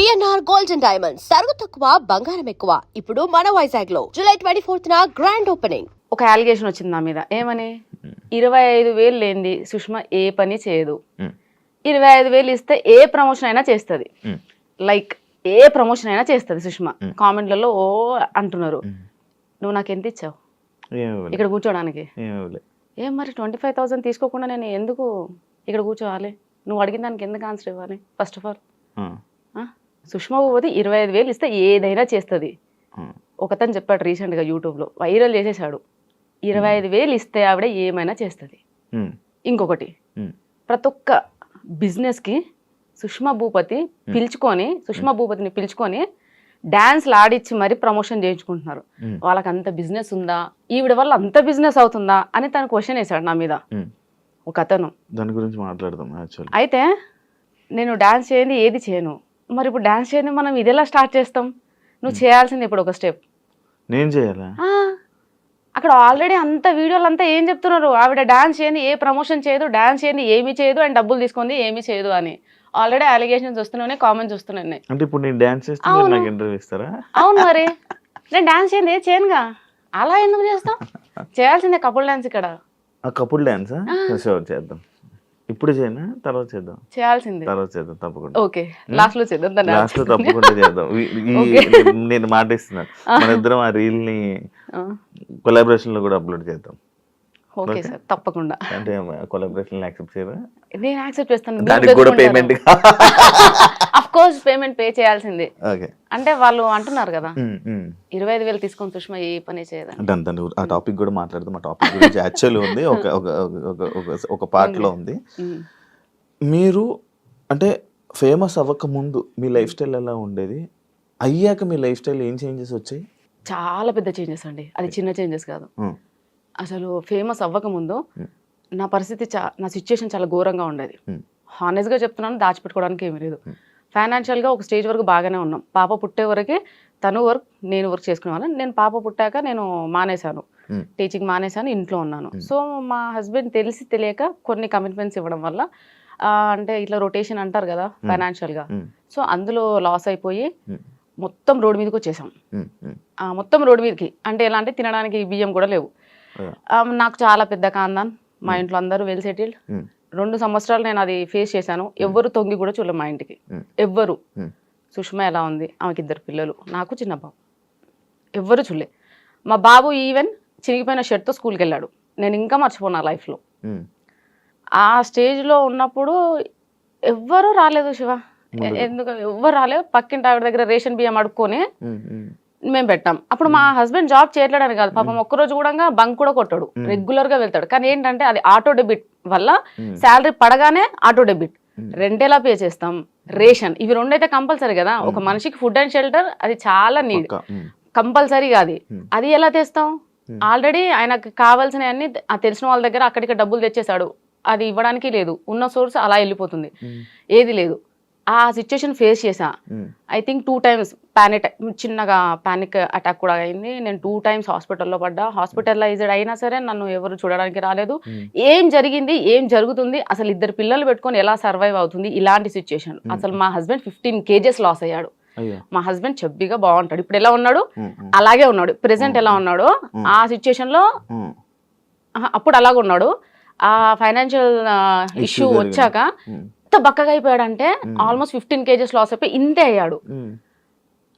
VNR gold and diamonds తరుగు తక్కువ బంగారం ఎక్కువ. ఇప్పుడు మన వైజాగ్ లో జూలై 24th గ్రాండ్ ఓపెనింగ్. ఒక అలిగేషన్ వచ్చింది నా మీద. ఏమని? 25,000 లేనిది సుష్మా ఏ పని చేయదు, 25,000 ఇస్తే ఏ ప్రమోషన్ అయినా చేస్తుంది, లైక్ ఏ ప్రమోషన్ అయినా చేస్తుంది సుష్మా. కామెంట్లలో ఓ అంటున్నారు. నువ్వు నాకు ఎంత ఇచ్చావు ఇక్కడ కూర్చోడానికి? ఏం మరి 25,000 తీసుకోకుండా నేను ఎందుకు ఇక్కడ కూర్చోవాలి? నువ్వు అడిగిన దానికి ఎందుకు ఆన్సర్ ఇవ్వాలి? First of all Sushma Bhupathi 25,000 ఇస్తే ఏదైనా చేస్తుంది. ఒకతను చెప్పాడు రీసెంట్గా యూట్యూబ్లో, వైరల్ చేసేసాడు. 25,000 ఇస్తే ఆవిడ ఏమైనా చేస్తుంది. ఇంకొకటి, ప్రతి ఒక్క బిజినెస్కి సుష్మా భూపతిని పిలుచుకొని డాన్స్లు ఆడిచ్చి మరి ప్రమోషన్ చేయించుకుంటున్నారు. వాళ్ళకి అంత బిజినెస్ ఉందా, ఈవిడ వల్ల అంత బిజినెస్ అవుతుందా అని తను క్వశ్చన్ వేశాడు నా మీద ఒక అతను. దాని గురించి మాట్లాడదాం. అయితే నేను డాన్స్ చేయండి ఏది చేయను, మరి ఇప్పుడు డాన్స్ చేయండి మనం ఇది ఎలా స్టార్ట్ చేస్తాం? నువ్వు చేయాల్సింది ఇప్పుడు ఒక స్టెప్. నేను చేయాలా? అక్కడ ఆల్రెడీ అంత వీడియోలు అంతా ఏం చెప్తున్నారు, ఆవిడ డాన్స్ చేయని ఏ ప్రమోషన్ చేయదు, డాన్స్ చేయని ఏమీ చేయదు, అండ్ డబ్బులు తీసుకుంది ఏమీ చేయదు అని ఆల్రెడీ అలిగేషన్స్ వస్తున్నాయి, కామెంట్స్ వస్తున్నాయి. అంటే ఇప్పుడు నేను డాన్స్ చేస్తే నాకు ఇంటర్వ్యూ ఇస్తారా? అవును, మరి నేను డాన్స్ చేయండి ఏది చేయనుగా, అలా ఎందుకు చేస్తాం? చేయాల్సిందే కపుల్ డాన్స్. ఇక్కడ కపుల్ డాన్స్ చేద్దాం. ఇప్పుడు చేయనా తర్వాత చేద్దాం? చేయాల్సిందే, తర్వాత చేద్దాం తప్పకుండా. ఓకే, లాస్ట్ లో చేద్దాం. లాస్ట్ లో తప్పకుండా చేద్దాం. నేను మాట ఇస్తున్నాను, మన ఇద్దరం ఆ రీల్ ని కొలాబరేషన్ లో కూడా అప్లోడ్ చేద్దాం. ఓకే సార్, తప్పకుండా. అంటే కొలాబరేషన్ యాక్సెప్ట్ చేయరా? నేను యాక్సెప్ట్ చేస్తాను. దానికి కూడా payment of course payment pay చేయాల్సిందే. ఓకే, అంటే వాళ్ళు అంటున్నారు కదా 25,000 తీసుకొని సుష్మా ఏ పని చేయదు. ఆ టాపిక్ కూడా మాట్లాడదాం. ఆ టాపిక్ గురించి యాక్చువల్లీ ఉంది, ఒక పార్ట్ లో ఉంది. మీరు అంటే ఫేమస్ అవ్వక ముందు మీ లైఫ్ స్టైల్ ఎలా ఉండేది, అయ్యాక మీ లైఫ్ స్టైల్ ఏం చేంజెస్ వచ్చాయి? చాలా పెద్ద చేంజెస్ అండి, అది చిన్న చేంజెస్ కాదు. అసలు ఫేమస్ అవ్వకముందు నా పరిస్థితి నా సిచ్యుయేషన్ చాలా ఘోరంగా ఉండేది. హానెస్ట్గా చెప్తున్నాను, దాచిపెట్టుకోవడానికి ఏమీ లేదు. ఫైనాన్షియల్గా ఒక స్టేజ్ వరకు బాగానే ఉన్నాం. పాప పుట్టే వరకే తను వర్క్ నేను వర్క్ చేసుకునేవాళ్ళం. నేను పాప పుట్టాక నేను మానేశాను, టీచింగ్ మానేశాను, ఇంట్లో ఉన్నాను. సో మా హస్బెండ్ తెలిసి తెలియక కొన్ని కమిట్మెంట్స్ ఇవ్వడం వల్ల, అంటే ఇట్లా రొటేషన్ అంటారు కదా ఫైనాన్షియల్గా, సో అందులో లాస్ అయిపోయి మొత్తం రోడ్డు మీదకి వచ్చేసాం. మొత్తం రోడ్డు మీదకి అంటే ఎలా అంటే తినడానికి బియ్యం కూడా లేవు. నాకు చాలా పెద్ద కాందాన్, మా ఇంట్లో అందరూ వెల్ సెటిల్డ్. 2 సంవత్సరాలు నేను అది ఫేస్ చేశాను. ఎవ్వరు తొంగి కూడా చూడలేదు మా ఇంటికి, ఎవ్వరు. సుష్మా ఎలా ఉంది, ఆమెకి 2 పిల్లలు, నాకు చిన్న బాబు, ఎవ్వరు చూడలే. మా బాబు ఈవెన్ చిరిగిపోయిన షర్ట్తో స్కూల్కి వెళ్ళాడు. నేను ఇంకా మర్చిపోను లైఫ్లో. ఆ స్టేజ్లో ఉన్నప్పుడు ఎవ్వరూ రాలేదు శివ, ఎందుకు ఎవ్వరు రాలేదు. పక్కింటి ఆవిడ దగ్గర రేషన్ బియ్యం అడుక్కొని మేము పెట్టాం. అప్పుడు మా హస్బెండ్ జాబ్ చేయట్లేడని కాదు, పాపం ఒక్కరోజు కూడా బంక్ కూడా కొట్టాడు, రెగ్యులర్ గా వెళ్తాడు. కానీ ఏంటంటే అది ఆటో డెబిట్ వల్ల శాలరీ పడగానే ఆటో డెబిట్, రెండేలా పే చేస్తాం, రేషన్, ఇవి 2 అయితే కంపల్సరీ కదా. ఒక మనిషికి ఫుడ్ అండ్ షెల్టర్ అది చాలా నీడ్, కంపల్సరీగా అది ఎలా తెస్తాం? ఆల్రెడీ ఆయనకు కావాల్సిన అన్ని తెలిసిన వాళ్ళ దగ్గర అక్కడికి డబ్బులు తెచ్చేసాడు, అది ఇవ్వడానికి లేదు. ఉన్న సోర్స్ అలా వెళ్ళిపోతుంది, ఏది లేదు. ఆ సిచ్యుయేషన్ ఫేస్ చేసా. ఐ థింక్ 2 times చిన్నగా పానిక్ అటాక్ కూడా అయింది. నేను 2 times హాస్పిటల్లో పడ్డా. హాస్పిటలైజ్డ్ అయినా సరే నన్ను ఎవరు చూడడానికి రాలేదు. ఏం జరిగింది, ఏం జరుగుతుంది, అసలు 2 పిల్లలు పెట్టుకొని ఎలా సర్వైవ్ అవుతుంది, ఇలాంటి సిచ్యుయేషన్. అసలు మా హస్బెండ్ 15 kgs లాస్ అయ్యాడు. మా హస్బెండ్ చెబ్బిగా బాగుంటాడు, ఇప్పుడు ఎలా ఉన్నాడు అలాగే ఉన్నాడు. ప్రెసెంట్ ఎలా ఉన్నాడు ఆ సిచ్యుయేషన్ లో అప్పుడు అలాగే ఉన్నాడు. ఆ ఫైనాన్షియల్ ఇష్యూ వచ్చాక ఎంత బక్కగా అయిపోయాడంటే ఆల్మోస్ట్ 15 kgs లాస్ అయిపోయి ఇంతే అయ్యాడు.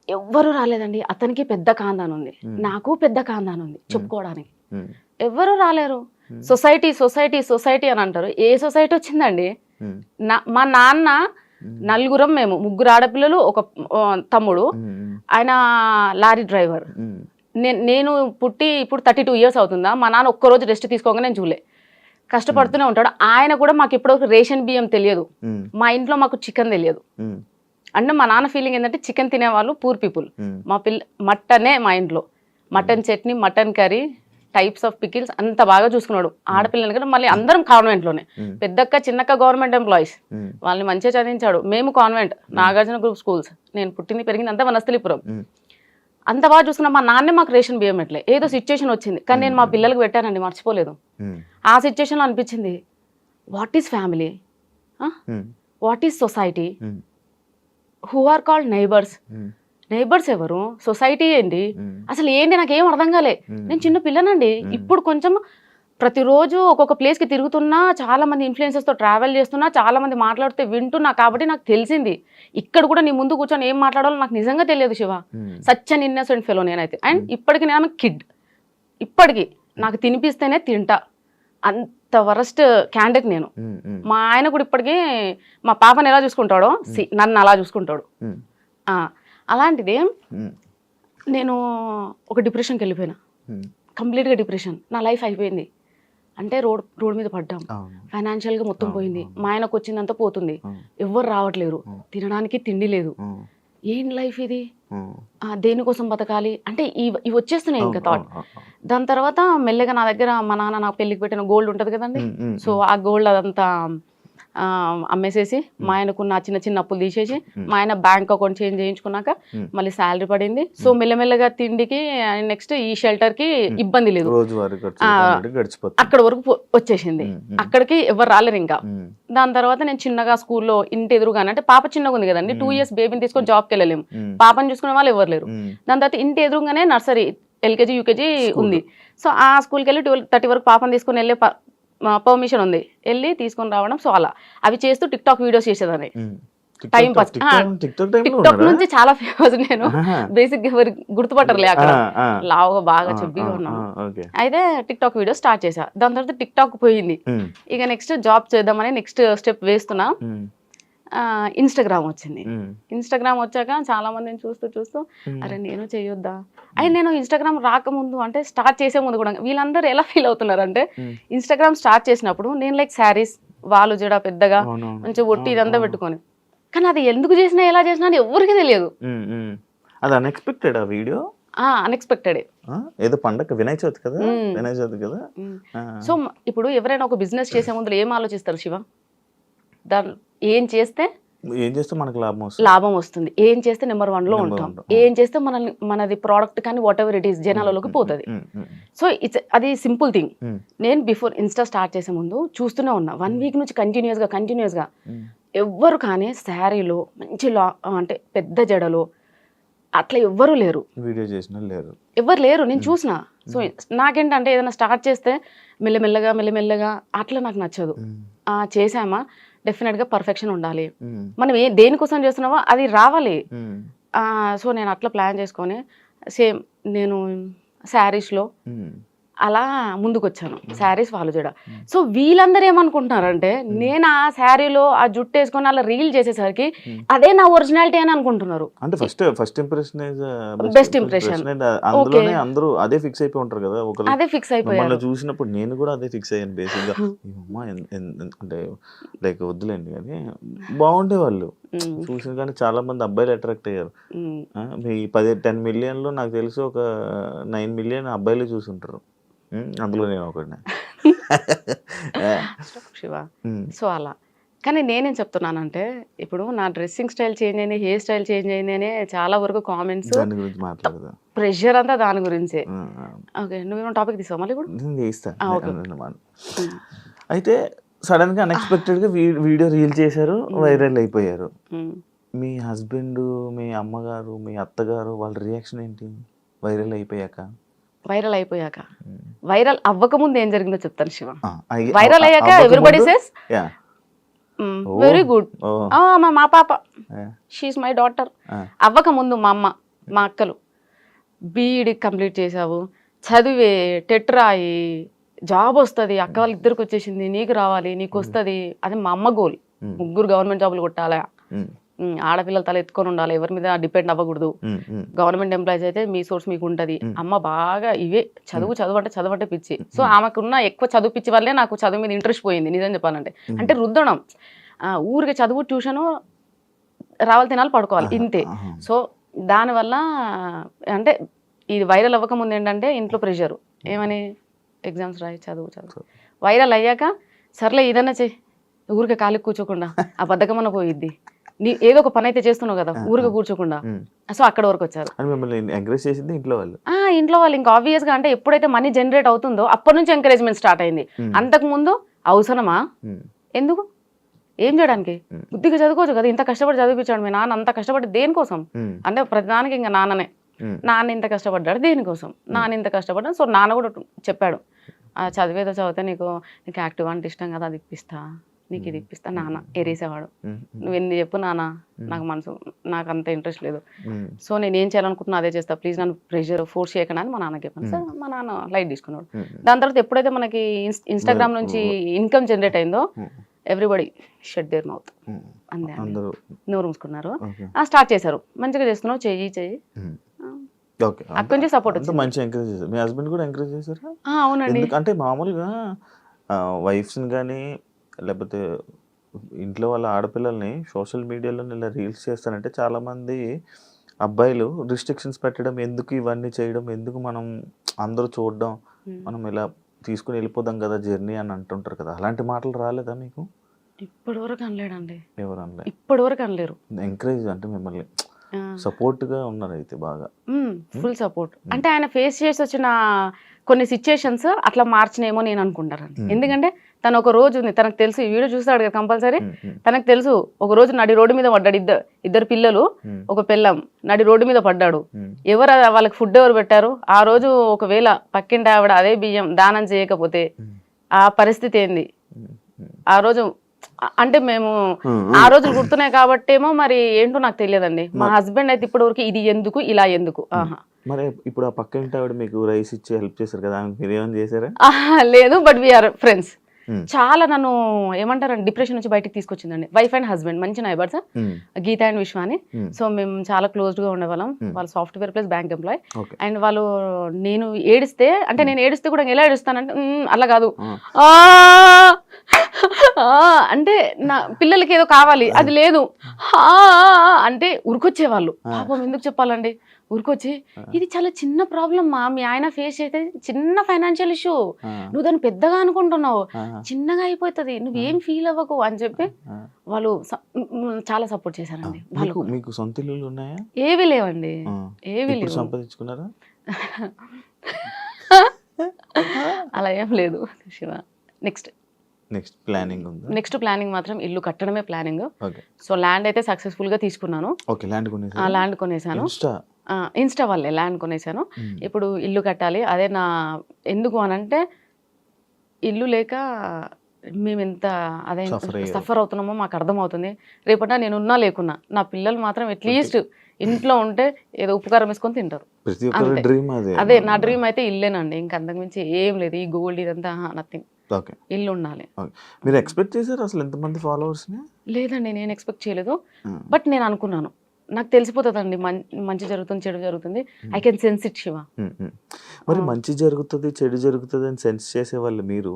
ఎవ్వరు రాలేదండి. అతనికి పెద్ద కాందాన్ ఉంది, నాకు పెద్ద కాందాన్ ఉంది, చెప్పుకోవడానికి ఎవ్వరు రాలేరు. సొసైటీ సొసైటీ సొసైటీ అని అంటారు. ఏ సొసైటీ వచ్చిందండి? మా నాన్న నలుగురం, మేము 3 ఆడపిల్లలు, ఒక తమ్ముడు, ఆయన లారీ డ్రైవర్. నేను పుట్టి ఇప్పుడు 32 years అవుతుందా, మా నాన్న ఒక్కరోజు రెస్ట్ తీసుకోగా నేను చూలే, కష్టపడుతూనే ఉంటాడు. ఆయన కూడా మాకు ఎప్పుడో రేషన్ బియ్యం తెలియదు, మా ఇంట్లో మాకు చికెన్ తెలియదు. అంటే మా నాన్న ఫీలింగ్ ఏంటంటే చికెన్ తినేవాళ్ళు పూర్ పీపుల్. మా మటనే మా ఇంట్లో, mutton chutney, mutton curry, types of pickles అంత బాగా చూసుకున్నాడు. ఆడపిల్లలు కూడా మళ్ళీ అందరం కాన్వెంట్లోనే, పెద్దక్క చిన్నక్క గవర్నమెంట్ ఎంప్లాయీస్, వాళ్ళని మంచిగా చదివించాడు. మేము కాన్వెంట్, నాగార్జున గ్రూప్ స్కూల్స్, నేను పుట్టింది పెరిగింది అంతా వనస్థలిపురం. అంత బాగా చూసుకున్నా. మా నాన్నే మాకు రేషన్ బియ్యం ఎట్లే, ఏదో సిచ్యుయేషన్ వచ్చింది కానీ నేను మా పిల్లలకు పెట్టానండి, మర్చిపోలేదు. ఆ సిచ్యుయేషన్లో అనిపించింది, what is family, what is society, who are called neighbours. Neighbours ఎవరు, సొసైటీ ఏంటి, అసలు ఏంటి నాకేం అర్థం కాలే. నేను చిన్న పిల్లనండి. ఇప్పుడు కొంచెం ప్రతిరోజు ఒక్కొక్క ప్లేస్కి తిరుగుతున్నా, చాలా మంది ఇన్ఫ్లుయెన్సర్స్తో ట్రావెల్ చేస్తున్నా, చాలా మంది మాట్లాడితే వింటున్నా, కాబట్టి నాకు తెలిసింది. ఇక్కడ కూడా నీ ముందు కూర్చొని ఏం మాట్లాడాలో నాకు నిజంగా తెలియదు Shiva. Such an innocent fellow నేనైతే. అండ్ ఇప్పటికి నేను కిడ్, ఇప్పటికి నాకు తినిపిస్తేనే తింటా, అంత వరస్ట్ క్యాండిడేట్ నేను. మా ఆయన కూడా ఇప్పటికీ మా పాపని ఎలా చూసుకుంటాడో నన్ను అలా చూసుకుంటాడు. అలాంటిది నేను ఒక డిప్రెషన్కి వెళ్ళిపోయినా, కంప్లీట్గా డిప్రెషన్. నా లైఫ్ అయిపోయింది. అంటే రోడ్ మీద పడ్డాం, ఫైనాన్షియల్గా మొత్తం పోయింది. మా ఆయనకు వచ్చిందంతా పోతుంది, ఎవ్వరు రావట్లేరు, తినడానికి తిండి లేదు. ఏం లైఫ్ ఇది, దేనికోసం బతకాలి అంటే ఇవి వచ్చేస్తున్నాయి ఇంకా థాట్. దాని తర్వాత మెల్లగా నా దగ్గర మా నాన్న నాకు పెళ్ళికి పెట్టిన గోల్డ్ ఉంటుంది కదండి, సో ఆ గోల్డ్ అదంతా అమ్మేసేసి మా ఆయనకున్న చిన్న చిన్న అప్పులు తీసేసి మా ఆయన బ్యాంక్ అకౌంట్ చేంజ్ చేయించుకున్నాక మళ్ళీ శాలరీ పడింది. సో మెల్లమెల్లగా తిండికి నెక్స్ట్ ఈ షెల్టర్ కి ఇబ్బంది లేదు, అక్కడ వరకు వచ్చేసింది. అక్కడికి ఎవరు రాలేరు ఇంకా. దాని తర్వాత నేను చిన్నగా స్కూల్లో ఇంటి ఎదురుగానే, అంటే పాప చిన్నగా ఉంది కదండి, 2 years బేబీని తీసుకొని జాబ్కి వెళ్ళలేము, పాపని చూసుకునే వాళ్ళు ఎవరు లేరు. దాని తర్వాత ఇంటి ఎదురుగానే నర్సరీ, LKG UKG ఉంది. సో ఆ స్కూల్కి వెళ్ళి 12:30 వరకు పాపని తీసుకొని వెళ్ళే పర్మిషన్ ఉంది, వెళ్ళి తీసుకొని రావడం. సో అలా అవి చేస్తూ TikTok వీడియోస్ చేసేదాన్ని. Time pass. టిక్టాక్ నుంచి చాలా ఫేమస్ నేను. బేసిక్ ఎవరు గుర్తుపట్టరులే, అక్కడ లావుగా బాగా చెబ్బిగా ఉన్నాను. అయితే TikTok వీడియో స్టార్ట్ చేసా. దాని తర్వాత TikTok పోయింది. ఇక నెక్స్ట్ జాబ్ చేద్దామని నెక్స్ట్ స్టెప్ వేస్తున్నా. ఇన్స్టాగ్రామ్ వచ్చింది. ఇన్స్టాగ్రామ్ వచ్చాక చాలా మందిని చూస్తూ అరే నేను చేయొద్దా. అండ్ నేను ఇన్స్టాగ్రామ్ రాకముందు, అంటే స్టార్ట్ చేసే ముందు కూడా వీళ్ళందరూ ఎలా ఫీల్ అవుతున్నారు అంటే, ఇన్స్టాగ్రామ్ స్టార్ట్ చేసినప్పుడు నేను లైక్ శారీస్, వాళ్ళు జడ పెద్దగా మంచిగా ఒట్టి ఇదంతా పెట్టుకొని, కానీ అది ఎందుకు చేసినా ఎలా చేసినా అని ఎవరికి తెలియదు. అది అన్ఎక్స్పెక్టెడ్ ఆ వీడియో. అన్ఎక్స్పెక్టెడ్. ఏదో పండగ వినాయక చవితి కదా, వినాయక చవితి కదా. సో ఇప్పుడు ఎవరైనా ఒక బిజినెస్ చేసే ముందు ఏం ఆలోచిస్తారు శివ? దాని ఏం చేస్తే మనకు లాభం వస్తుంది, ఏం చేస్తే నెంబర్ 1 లో ఉంటాం, ఏం చేస్తే మనది ప్రోడక్ట్ కానీ వాట్ ఎవర్ ఇట్ ఈస్ జనాలలోకి పోతుంది. సో అది సింపుల్ థింగ్. నేను బిఫోర్ ఇన్స్టా స్టార్ట్ చేసే ముందు చూస్తూనే ఉన్నా, 1 week నుంచి కంటిన్యూస్ గా ఎవ్వరు కానీ శారీలో మంచి అంటే పెద్ద జడలో అట్లా ఎవ్వరూ లేరు, వీడియో చేసిన ఎవరు లేరు. నేను చూసిన. సో నాకేంటంటే ఏదైనా స్టార్ట్ చేస్తే మెల్లమెల్లగా అట్లా నాకు నచ్చదు. చేసామా డెఫినెట్గా పర్ఫెక్షన్ ఉండాలి, మనం దేనికోసం చేస్తున్నామో అది రావాలి. సో నేను అట్లా ప్లాన్ చేసుకొని సేమ్ నేను శారీస్లో అలా ముందుకు వచ్చాను, శారీస్ వాళ్ళు జడ. సో వీళ్ళందరూ ఏమనుకుంటున్నారంటే, నేను ఆ శారీలో ఆ జుట్టు వేసుకొని అలా రీల్ చేసేసరికి అదే నా ఒరిజినాలిటీ అని అనుకుంటున్నారు. అంటే ఫస్ట్ ఇంప్రెషన్ బెస్ట్ ఇంప్రెషన్, అందులోనే అందరూ అదే ఫిక్స్ అయిపోయి ఉంటారు కదా. అదే ఫిక్స్ అయిపోయారు. చూసినప్పుడు నేను కూడా అదే ఫిక్స్ అయ్యాను బేసిక్ గా. అంటే లైక్ వద్దులేండి కానీ బాగుండే వాళ్ళు చూసిన, కానీ చాలా మంది అబ్బాయిలు అట్రాక్ట్ అయ్యారు. మీ 10 million లో నాకు తెలిసి ఒక 9 million అబ్బాయిలు చూసుంటారు, అందులో నేను ఒకటి. శివ సో అలా. కానీ నేనేం చెప్తున్నానంటే, ఇప్పుడు నా డ్రెస్సింగ్ స్టైల్ చేంజ్ అయింది, హెయిర్ స్టైల్ చేంజ్ అయింది అనే చాలా వరకు కామెంట్స్, ప్రెషర్ అంతా దాని గురించే. ఓకే, నువ్వేమో టాపిక్ తీసావు మళ్ళీ ఇప్పుడు. అయితే సడన్ గా అన్ఎక్స్పెక్టెడ్ గా వీడియో రీల్ చేశారు, వైరల్ అయిపోయారు. మీ హస్బెండ్, మీ అమ్మగారు, మీ అత్తగారు వాళ్ళ రియాక్షన్ ఏంటి వైరల్ అయిపోయాక? వైరల్ అవ్వక ముందు ఏం జరిగిందో చెప్తాను శివ. వైరల్ అయ్యాక ఎవ్రీబడి సేస్ వెరీ గుడ్, మా పాప షీఈస్ మై డాటర్. అవ్వక ముందు మా అమ్మ, మా అక్కలు బీఈడి కంప్లీట్ చేసావు, చదివే, టెట్ రాయి, జాబ్ వస్తుంది, అక్క వాళ్ళ ఇద్దరికి వచ్చేసింది, నీకు రావాలి, నీకు వస్తుంది. అది మా అమ్మ గోల్. 3 గవర్నమెంట్ జాబులు కొట్టాలా, ఆడపిల్లలు తల ఎత్తుకొని ఉండాలి, ఎవరి మీద డిపెండ్ అవ్వకూడదు, గవర్నమెంట్ ఎంప్లాయీస్ అయితే మీ సోర్స్ మీకు ఉంటుంది. అమ్మ బాగా ఇవే చదువు అంటే పిచ్చి. సో ఆమెకున్న ఎక్కువ చదువు పిచ్చి వల్లే నాకు చదువు మీద ఇంట్రెస్ట్ పోయింది నిజం చెప్పాలంటే. అంటే రుద్దడం, ఊరికి చదువు, ట్యూషను, రావాలి, తినాలి, పడుకోవాలి, ఇంతే. సో దానివల్ల అంటే ఇది వైరల్ అవ్వక ముందు ఏంటంటే ఇంట్లో ప్రెషరు, ఏమని ఎగ్జామ్స్ రాయి, చదువు. వైరల్ అయ్యాక సర్లే ఏదన్నా చెయ్యి, ఊరికే ఖాళీ కూర్చోకుండా ఆ బద్ధకమన్న పోయిద్ది, నీ ఏదో ఒక పని అయితే చేస్తున్నావు కదా, ఊరికే కూర్చోకుండా. సో అక్కడ వరకు వచ్చారు. ఇంట్లో వాళ్ళు ఇంకా ఆబ్వియస్ గా, అంటే ఎప్పుడైతే మనీ జనరేట్ అవుతుందో అప్పటి నుంచి ఎంకరేజ్మెంట్ స్టార్ట్ అయింది. అంతకు ముందు అవసరమా, ఎందుకు ఏం చేయడానికి? బుద్ధిగా చదువుకోవచ్చు కదా, ఇంత కష్టపడి చదివించాడు మీ నాన్న, అంత కష్టపడి దేనికోసం? అంటే ప్రతిదానికి ఇంకా నాన్ననే, నాన్న ఇంత కష్టపడ్డాడు దేనికోసం, నాన్న ఇంత కష్టపడ్డాడు. సో నాన్న కూడా చెప్పాడు, చదివేదో చదివితే నీకు యాక్టివ్ అంటే ఇష్టం కదా, అది ఇప్పిస్తా, నీకు ఇది ఇప్పిస్తా. నాన్న ఎరేసేవాడు, నువ్వు ఎన్ని చెప్పు నాన్న, నాకు అంత ఇంట్రెస్ట్ లేదు, సో నేను ఏం చేయాలనుకుంటున్నా అదే చేస్తా, ప్లీజ్ నన్ను ప్రెషర్ ఫోర్స్ చేయకుండా అని మా నాన్నకి చెప్పాను. సార్ మా నాన్న లైట్ తీసుకున్నాడు. దాని తర్వాత ఎప్పుడైతే మనకి ఇన్స్టాగ్రామ్ నుంచి ఇన్కమ్ జనరేట్ అయిందో ఎవ్రీబడి షట్ దేర్ మౌత్, అంతే, నోరు మూసుకున్నారు. స్టార్ట్ చేశారు, మంచిగా చేస్తున్నావు, చెయ్యి అక్కడి నుంచి సపోర్ట్ వచ్చింది. మంచి ఎంకరేజ్ చేశారు. మీ హస్బెండ్ కూడా ఎంకరేజ్ చేశారా? అవునండి. అంటే మామూలుగా వైఫ్స్ని కానీ లేకపోతే ఇంట్లో వాళ్ళ ఆడపిల్లల్ని సోషల్ మీడియాలో ఇలా రీల్స్ చేస్తారంటే చాలామంది అబ్బాయిలు రిస్ట్రిక్షన్స్ పెట్టడం, ఎందుకు ఇవన్నీ చేయడం, ఎందుకు మనం అందరూ చూడడం, మనం ఇలా తీసుకుని వెళ్ళిపోదాం కదా జర్నీ అని అంటుంటారు కదా, అలాంటి మాటలు రాలేదా మీకు? ఇప్పటి వరకు అనలేడండి, ఎవరు అనలేదు, ఇప్పటి వరకు అనలేరు. ఎంకరేజ్ అంటే మిమ్మల్ని సపోర్ట్ గా ఉన్నారు అయితే బాగా, ఫుల్ సపోర్ట్. అంటే ఆయన ఫేస్ చేసి వచ్చిన కొన్ని సిచ్యుయేషన్స్ అట్లా మార్చినేమో నేను అనుకుంటాను. ఎందుకంటే తను ఒక రోజు ఉంది, తనకు తెలుసు, ఈ వీడియో చూస్తాడు కదా కంపల్సరీ, తనకు తెలుసు ఒక రోజు నడి రోడ్డు మీద పడ్డాడు, ఇద్దరు పిల్లలు ఒక పిల్లం నడి రోడ్డు మీద పడ్డాడు. ఎవరు వాళ్ళకి ఫుడ్ ఎవరు పెట్టారు? ఆ రోజు ఒకవేళ పక్కింటి ఆవిడ అదే బియ్యం దానం చేయకపోతే ఆ పరిస్థితి ఏంది ఆ రోజు? అంటే మేము ఆ రోజులు గుర్తున్నాయి కాబట్టేమో మరి ఏంటో నాకు తెలియదండి. మా హస్బెండ్ అయితే ఇప్పటి వరకు ఇది ఎందుకు ఇలా ఎందుకు. మరి ఇప్పుడు ఆ పక్కింటి ఆవిడ మీకు రైస్ ఇచ్చి హెల్ప్ చేశారు కదా, మీరు ఏమైనా చేశారా? లేదు, బట్ వీఆర్ ఫ్రెండ్స్. చాలా నన్ను ఏమంటారండి డిప్రెషన్ నుంచి బయటకు తీసుకొచ్చిందండి. వైఫ్ అండ్ హస్బెండ్ మంచి neighbours, Geetha and Vishwani. So మేము చాలా క్లోజ్ గా ఉండేవాళ్ళం. వాళ్ళు software plus bank employee. And వాళ్ళు నేను ఏడిస్తే, అంటే నేను ఏడిస్తే కూడా ఎలా ఏడుస్తానంటే అలా కాదు, అంటే నా పిల్లలకి ఏదో కావాలి, అది లేదు అంటే ఉరికొచ్చేవాళ్ళు. పాపం ఎందుకు చెప్పాలండి, ఊరికొచ్చి ఇది చాలా చిన్న ప్రాబ్లమ్ మా, మీ ఆయన ఫేస్ చేస్తే చిన్న ఫైనాన్షియల్ ఇష్యూ, నువ్వు దాన్ని పెద్దగా అనుకుంటున్నావు, చిన్నగా అయిపోతుంది, నువ్వేం ఫీల్ అవ్వకు అని చెప్పి వాళ్ళు చాలా సపోర్ట్ చేశారండి. మీకు సొంత ఇల్లులు ఉన్నాయా? ఏవి లేవండి, ఏవి లేవు. సంపాదించుకున్నారా? అలా ఏం లేదు శివ. నెక్స్ట్ ప్లానింగ్ మాత్రం ఇల్లు కట్టడమే ప్లానింగ్. సో ల్యాండ్ అయితే సక్సెస్ఫుల్ గా తీసుకున్నాను. ల్యాండ్ కొనేసాను, ఇన్స్టా వాళ్ళే ల్యాండ్ కొనేసాను. ఇప్పుడు ఇల్లు కట్టాలి. అదే నా ఎందుకు అనంటే ఇల్లు లేక మేము ఎంత అదే సఫర్ అవుతున్నామో మాకు అర్థమవుతుంది. రేపట నేను ఉన్నా లేకున్నా నా పిల్లలు మాత్రం అట్లీస్ట్ ఇంట్లో ఉంటే ఏదో ఉపకారం వేసుకొని తింటారు. అదే నా డ్రీమ్ అయితే ఇల్లేనండి, ఇంక అంతకుమించి ఏం లేదు. ఈ గోల్డ్ ఇదంతా నథింగ్, ఇల్లు ఉండాలి. మీరు ఎక్స్పెక్ట్ చేశారు అసలు ఎంతమంది ఫాలోవర్స్? లేదండి, నేను ఎక్స్పెక్ట్ చేయలేదు. బట్ నేను అనుకున్నాను, నాకు తెలిసిపోతుందండి మంచి జరుగుతుంది చెడు జరుగుతుంది, I can sense it Shiva. మరి మంచి జరుగుతుంది చెడు జరుగుతుంది అని సెన్స్ చేసేవాళ్ళు మీరు.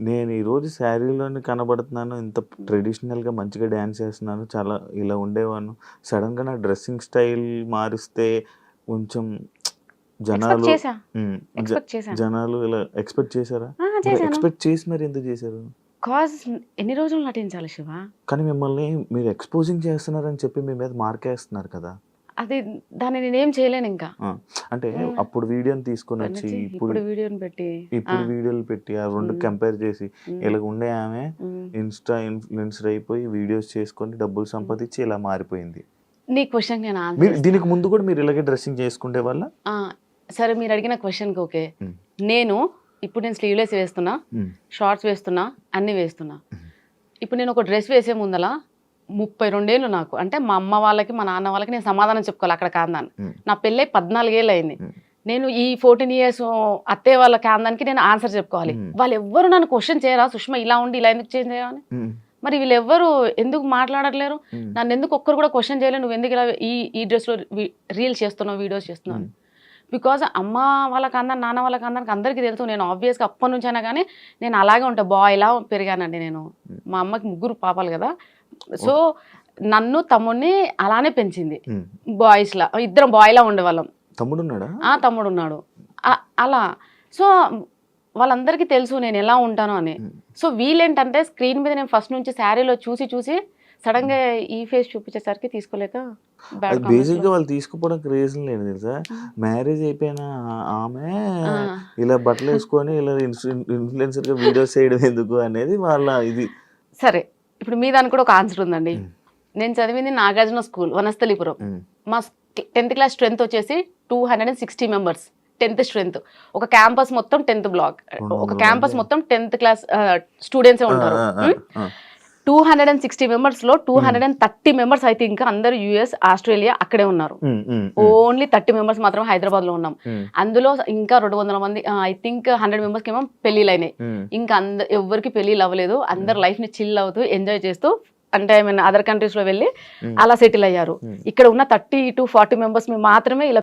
నేను ఈరోజు శారీలోనే కనబడుతున్నాను, ఇంత ట్రెడిషనల్గా మంచిగా డ్యాన్స్ చేస్తున్నాను, చాలా ఇలా ఉండేవాను, సడన్గా నా డ్రెస్సింగ్ స్టైల్ మారిస్తే కొంచెం జనాలు ఇలా ఎక్స్పెక్ట్ చేశారా? ఎక్స్పెక్ట్ చేసి మరి ఎందుకు చేశారు? కాజ్ ఎన్ని రోజులు నటించాలి శివ? కానీ మిమ్మల్ని మీరు ఎక్స్పోజింగ్ చేస్తున్నారని చెప్పి మీ మీద మార్కేస్తున్నారు కదా, అది దాన్ని నేనేం చేయలేను ఇంకా. అంటే అప్పుడు వీడియోని తీసుకొని వచ్చి ఇప్పుడు వీడియోలు పెట్టి ఆ రెండు కంపేర్ చేసి ఇలా ఉండే ఆమె ఇన్స్టా ఇన్ఫ్లుయెన్సర్ అయిపోయి వీడియోస్ చేసుకొని డబ్బులు సంపాదించి ఇలా మారిపోయింది. నీ క్వశ్చన్ నేను దీనికి ముందు కూడా మీరు ఇలాగే డ్రెస్సింగ్ చేసుకునే వాళ్ళ? సరే, మీరు అడిగిన క్వశ్చన్కి ఓకే. నేను స్లీవ్లెస్ వేస్తున్నా, షార్ట్స్ వేస్తున్నా, అన్ని వేస్తున్నా. ఇప్పుడు నేను ఒక డ్రెస్ వేసే ముందల 32 ఏళ్ళు నాకు, అంటే మా అమ్మ వాళ్ళకి మా నాన్న వాళ్ళకి నేను సమాధానం చెప్పుకోవాలి అక్కడ కాందాన్ని. నా పెళ్ళై 14 ఏళ్ళు అయింది. నేను ఈ 14 years అత్తయ్య వాళ్ళ కాందానికి నేను ఆన్సర్ చెప్పుకోవాలి. వాళ్ళు ఎవ్వరు నన్ను క్వశ్చన్ చేయరా, సుష్మా ఇలా ఉండి ఇలా ఎందుకు చేంజ్ చేయాలని? మరి వీళ్ళెవ్వరు ఎందుకు మాట్లాడట్లేరు? నన్ను ఎందుకు ఒక్కరు కూడా క్వశ్చన్ చేయలేదు, నువ్వు ఎందుకు ఇలా ఈ డ్రెస్లో రీల్స్ చేస్తున్నావు, వీడియోస్ చేస్తున్నావు? బికాజ్ అమ్మ వాళ్ళకి అందరు నాన్న వాళ్ళకి అందరికి అందరికీ తెలుసు, నేను ఆబ్వియస్గా అప్పటి నుంచి అయినా కానీ నేను అలాగే ఉంటా, బాయ్లా పెరిగానండి నేను. మా అమ్మకి 3 పాపాలు కదా, సో నన్ను తమ్ముడిని అలానే పెంచింది. బాయ్స్లా ఇద్దరం బాయ్లా ఉండేవాళ్ళం. తమ్ముడు ఉన్నాడు అలా. సో వాళ్ళందరికీ తెలుసు నేను ఎలా ఉంటాను అని. సో వీళ్ళేంటంటే స్క్రీన్ మీద నేను ఫస్ట్ నుంచి శారీలో చూసి సడన్ గా ఈ ఫేస్ చూపించేసరికి తీసుకోలేక బేసిక్ గా వాళ్ళు తీసుకోవడానికి రీజన్ లేదు తెలుసా, మ్యారేజ్ అయిపోయిన ఆమె ఇలా బట్టలు వేసుకొని ఇలా ఇన్ఫ్లుయెన్సర్ గా వీడియోస్ చేయడం ఎందుకు అనేది వాళ్ళ ఇది. సరే, ఇప్పుడు మీ దానికి కూడా ఒక ఆన్సర్ ఉందండి. నేను చదివింది నాగార్జున స్కూల్ వనస్థలిపురం. మా 10th క్లాస్ స్ట్రెంత్ వచ్చేసి 260 మెంబర్స్. 10th strength. ఒక క్యాంపస్ మొత్తం 10th బ్లాక్, ఒక క్యాంపస్ మొత్తం 10th క్లాస్ స్టూడెంట్సే ఉంటారు. 260 మెంబర్స్ లో 230 మెంబర్స్ అయితే ఇంకా అందరు యుఎస్, ఆస్ట్రేలియా అక్కడే ఉన్నారు. ఓన్లీ 30 మెంబర్స్ మాత్రం హైదరాబాద్ లో ఉన్నాం. అందులో ఇంకా 200 మంది, ఐ థింక్ 100 మెంబర్స్ కి ఏమో పెళ్లిళ్ళు అయినాయి. ఇంకా ఎవరికి పెళ్లిళ్ళు అవ్వలేదు. అందరు లైఫ్ ని చిల్ అవుతూ ఎంజాయ్ చేస్తూ, అంటే ఐ మీన్ అదర్ కంట్రీస్ లో వెళ్ళి అలా సెటిల్ అయ్యారు. ఇక్కడ ఉన్న 30 to 40 మెంబర్స్ మాత్రమే ఇలా